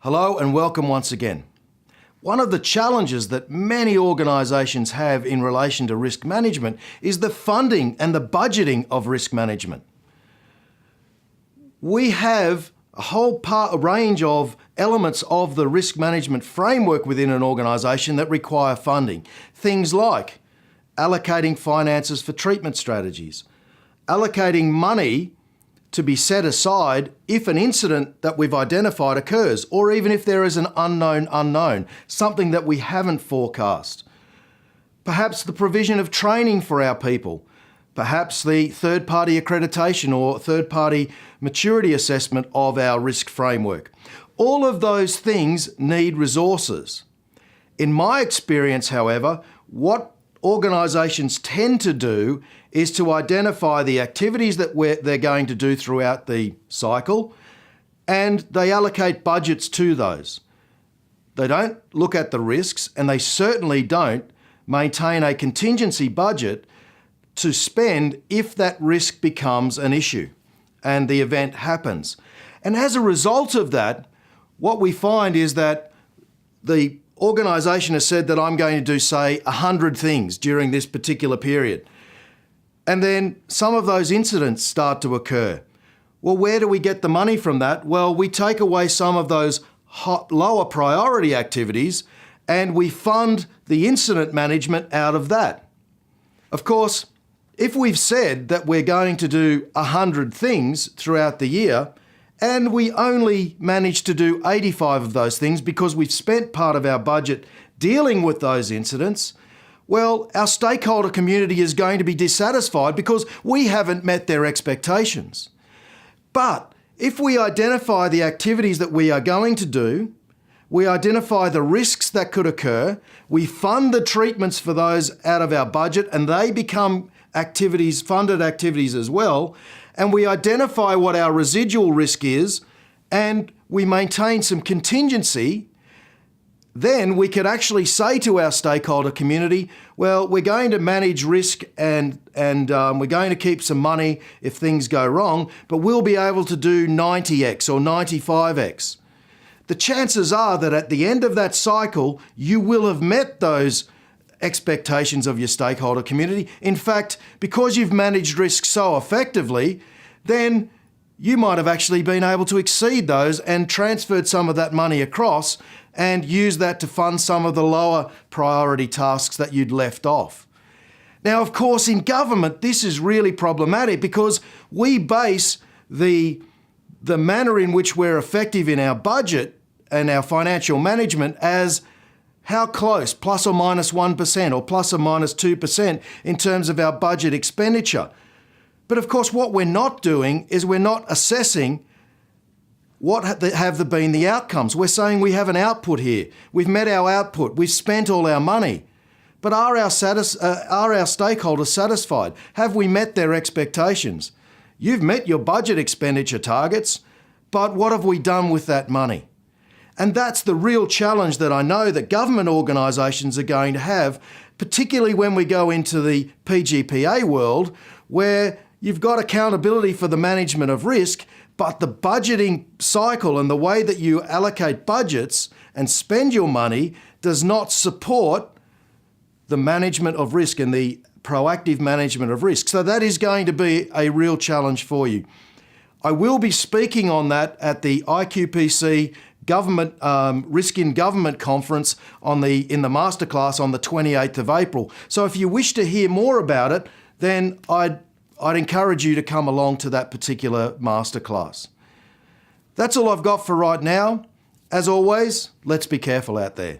Hello and welcome once again. One of the challenges that many organisations have in relation to risk management is the funding and the budgeting of risk management. We have a range of elements of the risk management framework within an organisation that require funding. Things like allocating finances for treatment strategies, allocating money to be set aside if an incident that we've identified occurs, or even if there is an unknown, something that we haven't forecast. Perhaps the provision of training for our people, perhaps the third-party accreditation or third-party maturity assessment of our risk framework. All of those things need resources. In my experience, however, what organisations tend to do is to identify the activities that they're going to do throughout the cycle, and they allocate budgets to those. They don't look at the risks, and they certainly don't maintain a contingency budget to spend if that risk becomes an issue and the event happens. And as a result of that, what we find is that the organisation has said that I'm going to do, say, 100 things during this particular period. And then some of those incidents start to occur. Well, where do we get the money from that? Well, we take away some of those lower priority activities and we fund the incident management out of that. Of course, if we've said that we're going to do 100 things throughout the year, and we only manage to do 85 of those things because we've spent part of our budget dealing with those incidents, well, our stakeholder community is going to be dissatisfied because we haven't met their expectations. But if we identify the activities that we are going to do, we identify the risks that could occur, we fund the treatments for those out of our budget and they become funded activities as well, and we identify what our residual risk is and we maintain some contingency, then we could actually say to our stakeholder community, well, we're going to manage risk and we're going to keep some money if things go wrong, but we'll be able to do 90x or 95x. The chances are that at the end of that cycle, you will have met those expectations of your stakeholder community. In fact, because you've managed risk so effectively, then you might have actually been able to exceed those and transferred some of that money across and use that to fund some of the lower priority tasks that you'd left off. Now, of course, in government, this is really problematic because we base the manner in which we're effective in our budget and our financial management as how close, plus or minus 1% or plus or minus 2% in terms of our budget expenditure. But of course, what we're not doing is we're not assessing what have been the outcomes. We're saying we have an output here. We've met our output. We've spent all our money. But are our stakeholders satisfied? Have we met their expectations? You've met your budget expenditure targets, but what have we done with that money? And that's the real challenge that I know that government organisations are going to have, particularly when we go into the PGPA world, where you've got accountability for the management of risk, but the budgeting cycle and the way that you allocate budgets and spend your money does not support the management of risk and the proactive management of risk. So that is going to be a real challenge for you. I will be speaking on that at the IQPC Government Risk in Government Conference in the masterclass on the 28th of April. So if you wish to hear more about it, then I'd encourage you to come along to that particular masterclass. That's all I've got for right now. As always, let's be careful out there.